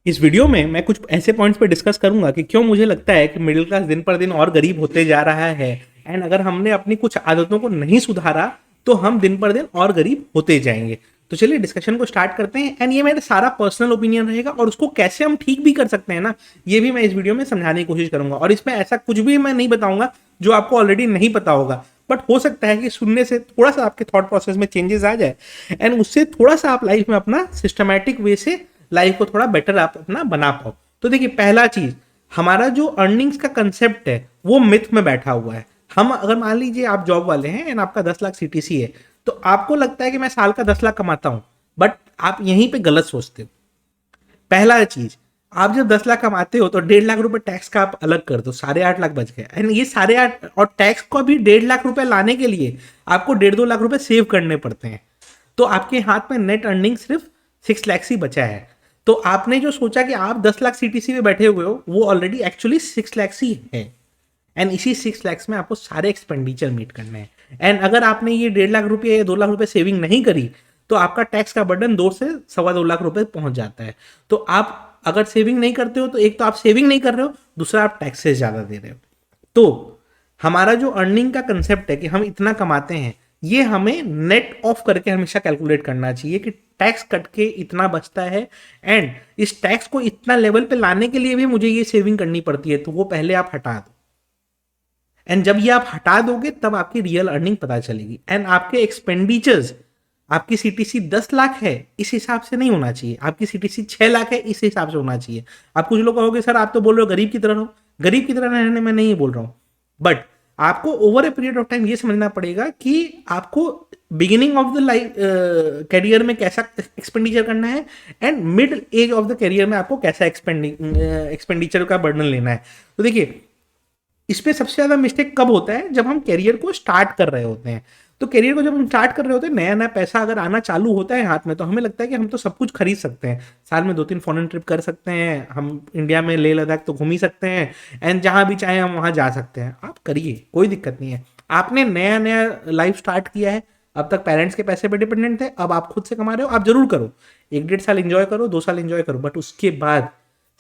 इस वीडियो में मैं कुछ ऐसे पॉइंट्स पे डिस्कस करूंगा कि क्यों मुझे लगता है कि मिडिल क्लास दिन पर दिन और गरीब होते जा रहा है। एंड अगर हमने अपनी कुछ आदतों को नहीं सुधारा तो हम दिन पर दिन और गरीब होते जाएंगे। तो चलिए डिस्कशन को स्टार्ट करते हैं। एंड ये मेरा सारा पर्सनल ओपिनियन रहेगा और उसको कैसे हम ठीक भी कर सकते हैं ना, ये भी मैं इस वीडियो में समझाने की कोशिश करूंगा। और इसमें ऐसा कुछ भी मैं नहीं बताऊंगा जो आपको ऑलरेडी नहीं पता होगा, बट हो सकता है कि सुनने से थोड़ा सा आपके थॉट प्रोसेस में चेंजेस आ जाए एंड उससे थोड़ा सा आप लाइफ में अपना सिस्टमैटिक वे से लाइफ को थोड़ा बेटर आप अपना बना पाओ। तो देखिए, पहला चीज, हमारा जो अर्निंग्स का कंसेप्ट है वो मिथ में बैठा हुआ है। हम अगर मान लीजिए आप जॉब वाले हैं एंड आपका 10 लाख सीटीसी है, तो आपको लगता है कि मैं साल का 10 लाख कमाता हूं, बट आप यहीं पे गलत सोचते हो। पहला चीज, आप जब 10 लाख कमाते हो तो 1.5 लाख रुपए टैक्स का आप अलग कर दो, 8.5 लाख बच गए। एंड ये 8.5 और टैक्स को भी 1.5 लाख रुपए लाने के लिए आपको 1.5-2 लाख रुपए सेव करने पड़ते हैं। तो आपके हाथ में नेट अर्निंग सिर्फ 6 लाख ही बचा है। तो आपने जो सोचा कि आप 10 लाख सीटीसी में बैठे हुए हो, वो ऑलरेडी एक्चुअली 6 लाख ही है। एंड इसी 6 लाख में आपको सारे एक्सपेंडिचर मीट करने हैं। एंड अगर आपने ये 1.5 लाख रुपये या 2 लाख रुपए सेविंग नहीं करी तो आपका टैक्स का बर्डन 2 से 2.25 लाख रुपए पहुंच जाता है। तो आप अगर सेविंग नहीं करते हो तो एक तो आप सेविंग नहीं कर रहे हो, दूसरा आप टैक्सेस ज्यादा दे रहे हो। तो हमारा जो अर्निंग का कंसेप्ट है कि हम इतना कमाते हैं, ये हमें नेट ऑफ करके हमेशा कैलकुलेट करना चाहिए कि टैक्स कट के इतना बचता है एंड इस टैक्स को इतना लेवल पे लाने के लिए भी मुझे ये सेविंग करनी पड़ती है, तो वो पहले आप हटा दो। एंड जब ये आप हटा दोगे तब आपकी रियल अर्निंग पता चलेगी। एंड आपके एक्सपेंडिचर्स, आपकी सीटीसी 10 लाख है इस हिसाब से नहीं होना चाहिए, आपकी सीटीसी 6 लाख है इस हिसाब से होना चाहिए। आप कुछ लोग कहोगे सर आप तो बोल रहे हो गरीब की तरह रहो, गरीब की तरह रहने में नहीं बोल रहा हूं, बट आपको over a period of time ये समझना पड़ेगा कि आपको beginning of the life career में कैसा एक्सपेंडिचर करना है and mid age of the career में आपको कैसा एक्सपेंडिचर का बर्डन लेना है। तो देखिए, इसमें सबसे ज्यादा मिस्टेक कब होता है, जब हम करियर को स्टार्ट कर रहे होते हैं। तो करियर को जब हम स्टार्ट कर रहे होते हैं, नया नया पैसा अगर आना चालू होता है हाथ में, तो हमें लगता है कि हम तो सब कुछ खरीद सकते हैं, साल में 2-3 फॉरेन ट्रिप कर सकते हैं, हम इंडिया में लेह लद्दाख तो घूम ही सकते हैं एंड जहां भी चाहे हम वहां जा सकते हैं। आप करिए, कोई दिक्कत नहीं है। आपने नया नया लाइफ स्टार्ट किया है, अब तक पेरेंट्स के पैसे पे डिपेंडेंट थे, अब आप खुद से कमा रहे हो, आप जरूर करो, 1-1.5 साल इंजॉय करो, 2 साल इंजॉय करो, बट उसके बाद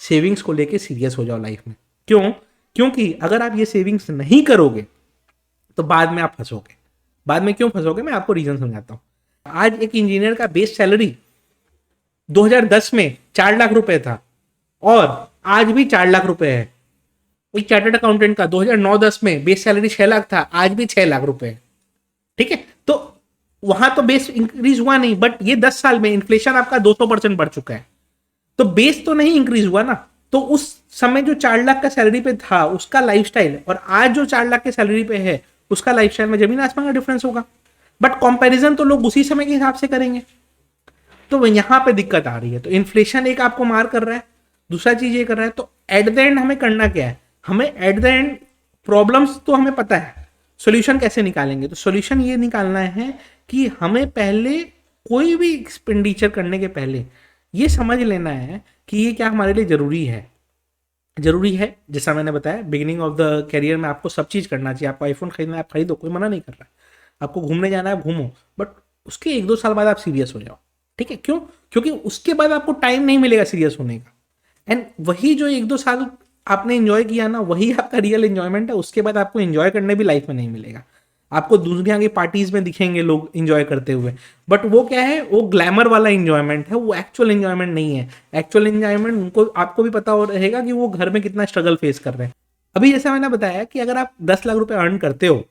सेविंग्स को लेके सीरियस हो जाओ लाइफ में। क्यों? क्योंकि अगर आप ये सेविंग्स नहीं करोगे तो बाद में आप फंसोगे। बाद में क्यों फंसोगे, मैं आपको रीजन समझाता हूं। आज एक इंजीनियर का बेस सैलरी 2010 में 4 लाख रुपए था और आज भी 4 लाख रुपए है। एक चार्टर्ड अकाउंटेंट का 2009-10 में बेस सैलरी 6 लाख था, आज भी 6 लाख रुपए है। ठीक है, तो वहां तो बेस इंक्रीज हुआ नहीं, बट ये 10 साल में इन्फ्लेशन आपका 200% बढ़ चुका है, तो बेस तो नहीं इंक्रीज हुआ ना। तो उस समय जो 4 लाख का सैलरी पे था उसका लाइफस्टाइल और आज जो 4 लाख के सैलरी पे है उसका लाइफस्टाइल में जमीन आसमान का डिफरेंस होगा। बट कंपैरिजन तो लोग उसी समय के हिसाब से करेंगे। तो यहां पे दिक्कत आ रही है। तो इन्फ्लेशन एक आपको मार कर रहा है, दूसरा चीज ये कर रहा है। तो एट द एंड हमें करना क्या है, हमें एट द एंड प्रॉब्लम्स तो हमें पता है, सोल्यूशन कैसे निकालेंगे। तो सोल्यूशन ये निकालना है कि हमें पहले कोई भी एक्सपेंडिचर करने के पहले ये समझ लेना है कि ये क्या हमारे लिए जरूरी है। जरूरी है, जैसा मैंने बताया, बिगिनिंग ऑफ द करियर में आपको सब चीज करना चाहिए। आपको आईफोन खरीदना है आप खरीदो, कोई मना नहीं कर रहा है। आपको घूमने जाना है घूमो, बट उसके 1-2 साल बाद आप सीरियस हो जाओ। ठीक है, क्यों? क्योंकि उसके बाद आपको टाइम नहीं मिलेगा सीरियस होने का। एंड वही जो 1-2 साल आपने एंजॉय किया ना, वही आपका रियल एंजॉयमेंट है। उसके बाद आपको एंजॉय करने भी लाइफ में नहीं मिलेगा। आपको दुनिया की पार्टीज में दिखेंगे लोग एंजॉय करते हुए, बट वो क्या है, वो ग्लैमर वाला एंजॉयमेंट है, वो एक्चुअल एंजॉयमेंट नहीं है। एक्चुअल एंजॉयमेंट उनको, आपको भी पता हो रहेगा कि वो घर में कितना स्ट्रगल फेस कर रहे हैं। अभी जैसा मैंने बताया कि अगर आप 10 लाख रुपए अर्न करते हो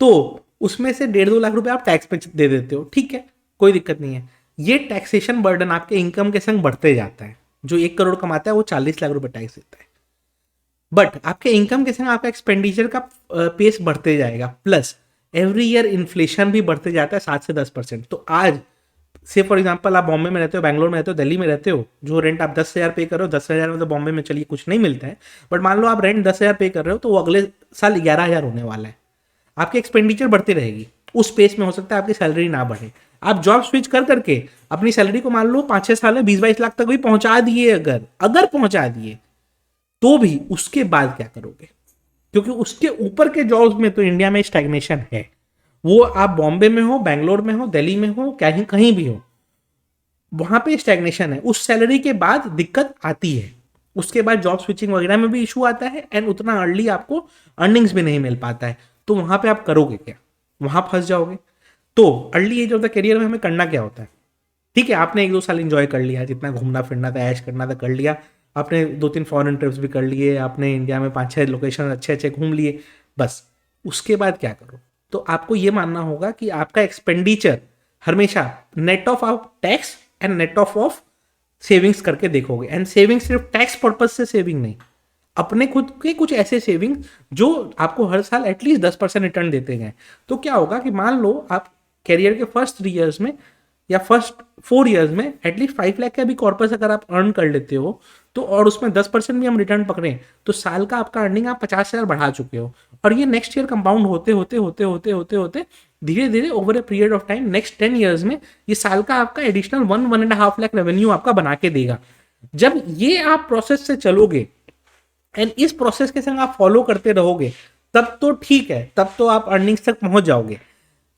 तो उसमें से 1.5-2 लाख रुपए आप टैक्स पे दे देते हो। ठीक है, कोई दिक्कत नहीं है। ये टैक्सेशन बर्डन आपके इनकम के संग बढ़ते जाता है। जो 1 करोड़ कमाता है वो 40 लाख रुपए टैक्स देता है, बट आपके इनकम के संग आपका एक्सपेंडिचर का पेस बढ़ते जाएगा। प्लस एवरी ईयर इन्फ्लेशन भी बढ़ते जाता है 7 से 10%। तो आज से फॉर एग्जांपल आप बॉम्बे में रहते हो, बैंगलोर में रहते हो, दिल्ली में रहते हो, जो रेंट आप 10,000 पे कर रहे हो, 10,000 में तो बॉम्बे में चलिए कुछ नहीं मिलता है, बट मान लो आप रेंट 10,000 पे कर रहे हो तो वो अगले साल 11,000 होने वाला है। आपकी एक्सपेंडिचर बढ़ती रहेगी, उस पेस में हो सकता है आपकी सैलरी ना बढ़े। आप जॉब स्विच कर करके अपनी सैलरी को मान लो 5-6 साल में 20-22 लाख तक भी पहुंचा दिए, अगर पहुंचा दिए, तो भी उसके बाद क्या करोगे? क्योंकि उसके ऊपर के जॉब्स में तो इंडिया में स्टैग्नेशन है। वो आप बॉम्बे में हो, बैंगलोर में हो, दिल्ली में हो, कहीं कहीं भी हो, वहां पे स्टैग्नेशन है, उस सैलरी के बाद दिक्कत आती है, उसके बाद जॉब स्विचिंग वगैरह में भी इशू आता है एंड उतना अर्ली आपको अर्निंग्स भी नहीं मिल पाता है। तो वहां पे आप करोगे क्या, वहां फंस जाओगे। तो early age of the career में हमें करना क्या होता है, ठीक है आपने 1-2 साल एंजॉय कर लिया, जितना घूमना फिरना था ऐश करना था कर लिया, आपने 2-3 फॉरेन ट्रिप्स भी कर लिए, आपने इंडिया में 5-6 लोकेशन अच्छे अच्छे घूम लिए, बस उसके बाद क्या करो। तो आपको ये मानना होगा कि आपका एक्सपेंडिचर हमेशा net of tax and net of savings करके देखोगे। एंड सेविंग सिर्फ टैक्स पर्पज से सेविंग नहीं, अपने खुद के कुछ ऐसे सेविंग जो आपको हर साल एटलीस्ट 10% रिटर्न देते गए। तो क्या होगा कि मान लो आप कैरियर के फर्स्ट 3 ईयर्स में या फर्स्ट 4 ईयर्स में एटलीस्ट 5 लाख का भी कॉर्पस अगर आप अर्न कर लेते हो, तो और उसमें 10% भी हम रिटर्न पकड़ें तो साल का आपका अर्निंग आप 50,000 बढ़ा चुके हो। और ये नेक्स्ट ईयर कंपाउंड होते होते होते होते होते होते धीरे धीरे over a period of time next 10 years में ये साल का आपका एडिशनल 1-1.5 लाख रेवेन्यू आपका बना के देगा। जब ये आप प्रोसेस से चलोगे एंड इस प्रोसेस के संग आप फॉलो करते रहोगे, तब तो ठीक है, तब तो आप अर्निंग्स तक पहुंच जाओगे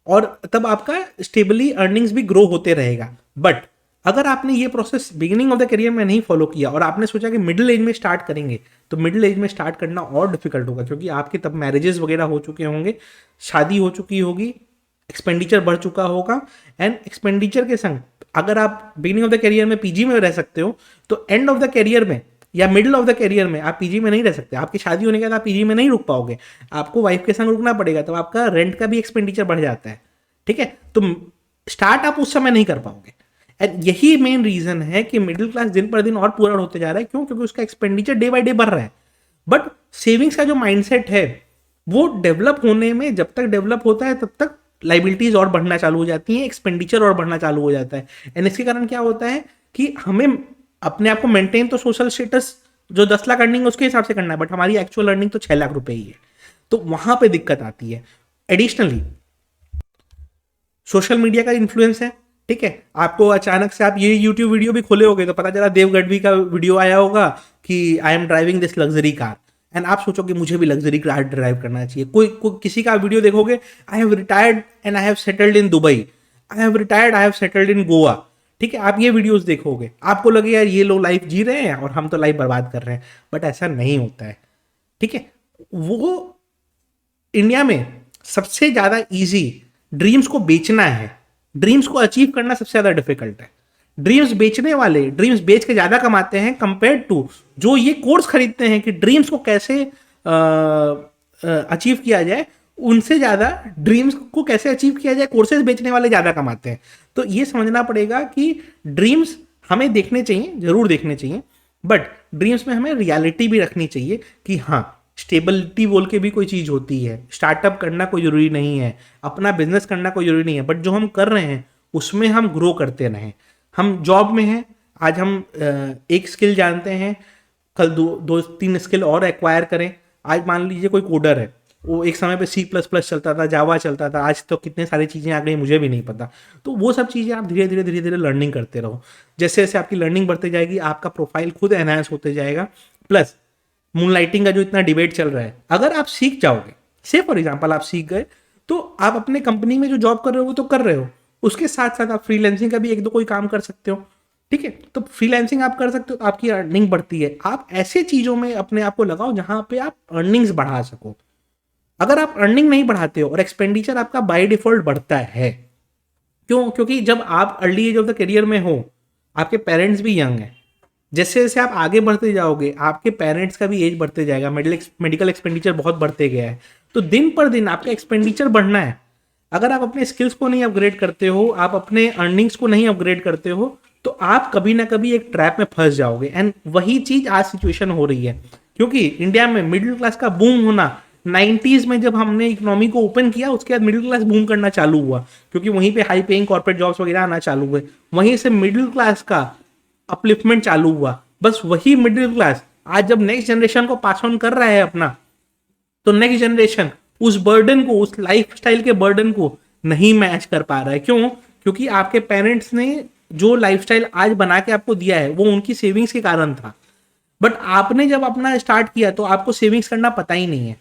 और तब आपका स्टेबली अर्निंग्स भी ग्रो होते रहेगा। बट अगर आपने ये process beginning of the career में नहीं फॉलो किया और आपने सोचा कि मिडिल एज में स्टार्ट करेंगे, तो मिडिल एज में स्टार्ट करना और डिफिकल्ट होगा, क्योंकि आपके तब मैरिजेस वगैरह हो चुके होंगे, शादी हो चुकी होगी, एक्सपेंडिचर बढ़ चुका होगा। एंड एक्सपेंडिचर के संग अगर आप बिगिनिंग ऑफ द करियर में पीजी में रह सकते हो, तो एंड ऑफ द करियर में या मिडिल ऑफ द करियर में आप पीजी में नहीं रह सकते। आपकी शादी होने के बाद आप पीजी में नहीं रुक पाओगे, आपको वाइफ के संग रुकना पड़ेगा, तो आपका रेंट का भी एक्सपेंडिचर बढ़ जाता है, ठीक है। तो स्टार्ट आप उस समय नहीं कर पाओगे। एंड यही मेन रीजन है कि मिडिल क्लास दिन पर दिन और पुअर होते जा रहा है। क्यों? क्योंकि उसका एक्सपेंडिचर डे बाय डे बढ़ रहा है। बट सेविंग्स का जो माइंडसेट है वो डेवलप होने में, जब तक डेवलप होता है तब तक लाइबिलिटीज और बढ़ना चालू हो जाती हैं, एक्सपेंडिचर और बढ़ना चालू हो जाता है। एंड इसके कारण क्या होता है कि हमें अपने आप को मेंटेन तो सोशल स्टेटस जो 10 लाख अर्निंग उसके हिसाब से करना है, बट हमारी एक्चुअल अर्निंग तो 6 लाख रुपए ही है। तो वहां पे दिक्कत आती है। एडिशनली सोशल मीडिया का इन्फ्लुएंस है, ठीक है। आपको अचानक से आप ये यूट्यूब वीडियो भी खोले होगे तो पता चला देव गढ़वी का वीडियो आया होगा कि I am driving this luxury car, and आप सोचोगे मुझे भी लग्जरी कार ड्राइव करना चाहिए। कोई किसी का वीडियो देखोगे, I have retired and I have settled in Dubai, I have retired, I have settled in Goa, ठीक है। आप ये वीडियोस देखोगे, आपको लगे यार ये लोग लाइफ जी रहे हैं और हम तो लाइफ बर्बाद कर रहे हैं, बट ऐसा नहीं होता है, ठीक है। वो इंडिया में सबसे ज्यादा इजी ड्रीम्स को बेचना है, ड्रीम्स को अचीव करना सबसे ज्यादा डिफिकल्ट है। ड्रीम्स बेचने वाले ड्रीम्स बेच के ज्यादा कमाते हैं कंपेयर टू जो ये कोर्स खरीदते हैं कि ड्रीम्स को कैसे अचीव किया जाए, उनसे ज्यादा ड्रीम्स को कैसे अचीव किया जाए कोर्सेज बेचने वाले ज्यादा कमाते हैं। तो ये समझना पड़ेगा कि ड्रीम्स हमें देखने चाहिए, जरूर देखने चाहिए, बट ड्रीम्स में हमें रियलिटी भी रखनी चाहिए कि हाँ स्टेबिलिटी बोल के भी कोई चीज होती है। स्टार्टअप करना कोई जरूरी नहीं है, अपना बिजनेस करना कोई जरूरी नहीं है, बट जो हम कर रहे हैं उसमें हम ग्रो करते रहें। हम जॉब में हैं, आज हम एक स्किल जानते हैं, कल 2-3 स्किल और एक्वायर करें। आज मान लीजिए कोई कोडर है, वो एक समय पे C++ चलता था, जावा चलता था, आज तो कितने सारी चीज़ें आ गई मुझे भी नहीं पता। तो वो सब चीज़ें आप धीरे धीरे धीरे धीरे लर्निंग करते रहो। जैसे जैसे आपकी लर्निंग बढ़ती जाएगी आपका प्रोफाइल खुद एनहांस होते जाएगा। प्लस मूनलाइटिंग का जो इतना डिबेट चल रहा है, अगर आप सीख जाओगे, से फॉर एग्जाम्पल आप सीख गए, तो आप अपने कंपनी में जो जॉब कर रहे हो वो तो कर रहे हो, उसके साथ साथ आप फ्रीलैंसिंग का भी 1-2 कोई काम कर सकते हो, ठीक है। तो फ्रीलैंसिंग आप कर सकते हो तो आपकी अर्निंग बढ़ती है। आप ऐसे चीज़ों में अपने आप को लगाओ जहां पे आप अर्निंग्स बढ़ा सको। अगर आप अर्निंग नहीं बढ़ाते हो और एक्सपेंडिचर आपका बाय डिफॉल्ट बढ़ता है, क्यों? क्योंकि जब आप early age of the career में हो, आपके पेरेंट्स भी यंग हैं, जैसे जैसे आप आगे बढ़ते जाओगे आपके पेरेंट्स का भी एज बढ़ते जाएगा, मेडिकल एक्सपेंडिचर बहुत बढ़ते गया है, तो दिन पर दिन आपका एक्सपेंडिचर बढ़ना है। अगर आप अपने स्किल्स को नहीं अपग्रेड करते हो, आप अपने अर्निंग्स को नहीं अपग्रेड करते हो, तो आप कभी ना कभी एक ट्रैप में फंस जाओगे। एंड वही चीज आज सिचुएशन हो रही है, क्योंकि इंडिया में मिडिल क्लास का बूम होना 90s में जब हमने इकोनॉमी को ओपन किया उसके बाद मिडिल क्लास बूम करना चालू हुआ, क्योंकि वहीं पे हाई पेइंग कॉर्पोरेट जॉब्स वगैरह आना चालू हुए, वहीं से मिडिल क्लास का अपलिफ्टमेंट चालू हुआ। बस वही मिडिल क्लास आज जब नेक्स्ट जनरेशन को पास ऑन कर रहा है अपना, तो नेक्स्ट जनरेशन उस बर्डन को, उस लाइफस्टाइल के बर्डन को नहीं मैच कर पा रहा है। क्यों? क्योंकि आपके पेरेंट्स ने जो लाइफस्टाइल आज बना के आपको दिया है वो उनकी सेविंग्स के कारण था, बट आपने जब अपना स्टार्ट किया तो आपको सेविंग्स करना पता ही नहीं है।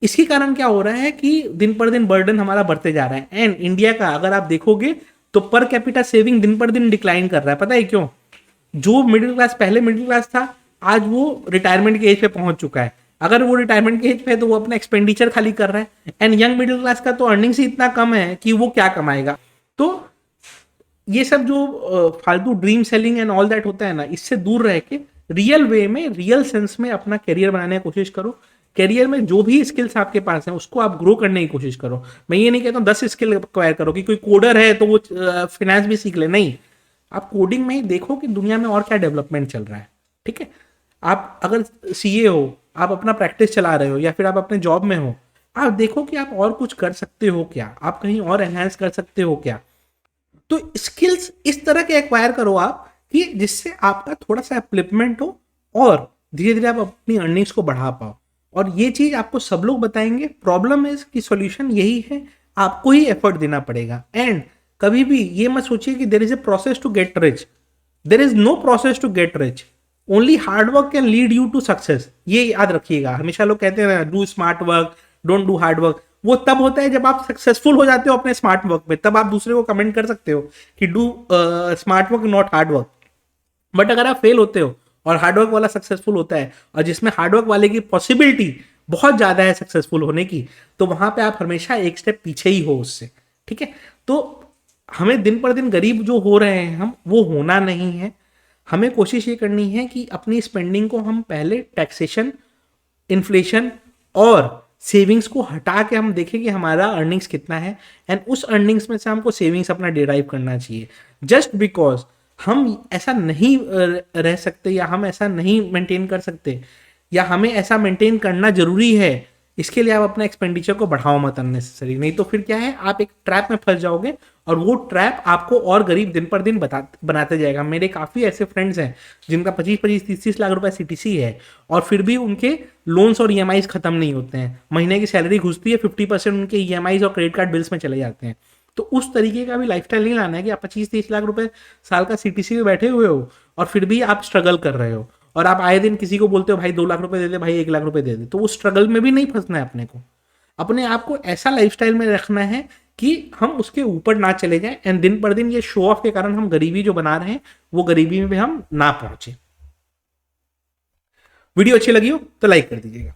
इसके कारण क्या हो रहा है कि दिन पर दिन बर्डन हमारा बढ़ते जा रहा है। एंड इंडिया का अगर आप देखोगे तो पर कैपिटा सेविंग दिन पर दिन डिक्लाइन कर रहा है। पता है क्यों? जो मिडिल क्लास पहले मिडिल क्लास था, आज वो रिटायरमेंट के एज पे पहुंच चुका है। अगर वो रिटायरमेंट के एज पे है तो वो अपना एक्सपेंडिचर खाली कर रहा है। एंड यंग मिडिल क्लास का तो अर्निंग्स ही इतना कम है कि वो क्या कमाएगा। तो ये सब जो फालतू dream selling and all that होता है ना, इससे दूर रह के रियल वे में, रियल सेंस में अपना करियर बनाने की कोशिश करो। करियर में जो भी स्किल्स आपके पास हैं उसको आप ग्रो करने की कोशिश करो। मैं ये नहीं कहता हूँ 10 स्किल एक्वायर करो कि कोई कोडर है तो वो फाइनेंस भी सीख ले, नहीं। आप कोडिंग में ही देखो कि दुनिया में और क्या डेवलपमेंट चल रहा है। ठीक है, आप अगर सीए हो, आप अपना प्रैक्टिस चला रहे हो या फिर आप अपने जॉब में हो, आप देखो कि आप और कुछ कर सकते हो क्या, आप कहीं और एनहांस कर सकते हो क्या। तो स्किल्स इस तरह के एक्वायर करो आप कि जिससे आपका थोड़ा सा अपलिपमेंट हो और धीरे धीरे आप अपनी अर्निंग्स को बढ़ा पाओ। और ये चीज आपको सब लोग बताएंगे। प्रॉब्लम इज कि सॉल्यूशन यही है, आपको ही एफर्ट देना पड़ेगा। एंड कभी भी ये मत सोचिए कि there is a process to get rich. There is no process to get rich, only hard work can lead you to success. ये याद रखिएगा। हमेशा लोग कहते हैं do smart work, don't do hard work. वो तब होता है जब आप सक्सेसफुल हो जाते हो अपने स्मार्ट वर्क में, तब आप दूसरे को कमेंट कर सकते हो कि do smart work not hard work. But अगर आप फेल होते हो और हार्डवर्क वाला सक्सेसफुल होता है, और जिसमें हार्डवर्क वाले की पॉसिबिलिटी बहुत ज्यादा है सक्सेसफुल होने की, तो वहां पे आप हमेशा एक स्टेप पीछे ही हो उससे। ठीक है, तो हमें दिन पर दिन गरीब जो हो रहे हैं हम, वो होना नहीं है। हमें कोशिश ये करनी है कि अपनी स्पेंडिंग को हम पहले टैक्सेशन, इन्फ्लेशन और सेविंग्स को हटा के हम देखें कि हमारा अर्निंग्स कितना है, एंड उस अर्निंग्स में से हमको सेविंग्स अपना डिराइव करना चाहिए। जस्ट बिकॉज हम ऐसा नहीं रह सकते, या हम ऐसा नहीं मेंटेन कर सकते, या हमें ऐसा मेंटेन करना जरूरी है, इसके लिए आप अपना एक्सपेंडिचर को बढ़ाओ मत अननेसेसरी। नहीं तो फिर क्या है, आप एक ट्रैप में फंस जाओगे और वो ट्रैप आपको और गरीब दिन पर दिन बनाते जाएगा। मेरे काफ़ी ऐसे फ्रेंड्स हैं जिनका 25-25, 30-30 लाख रुपए सीटीसी है, और फिर भी उनके लोन्स और ईएमआईज खत्म नहीं होते हैं। महीने की सैलरी घुसती है, 50% उनके ईएमआईज और क्रेडिट कार्ड बिल्स में चले जाते हैं। तो उस तरीके का भी लाइफस्टाइल नहीं लाना है कि आप 25-30 लाख रुपए साल का सीटीसी में बैठे हुए हो और फिर भी आप स्ट्रगल कर रहे हो, और आप आए दिन किसी को बोलते हो भाई 2 लाख रुपए दे दे, भाई 1 लाख रुपए दे दे। तो उस स्ट्रगल में भी नहीं फंसना है अपने को। अपने आप को ऐसा लाइफस्टाइल में रखना है कि हम उसके ऊपर ना चले जाएं, एंड दिन पर दिन ये शो ऑफ के कारण हम गरीबी जो बना रहे हैं, वो गरीबी में भी हम ना पहुंचे। वीडियो अच्छी लगी हो तो लाइक कर दीजिएगा।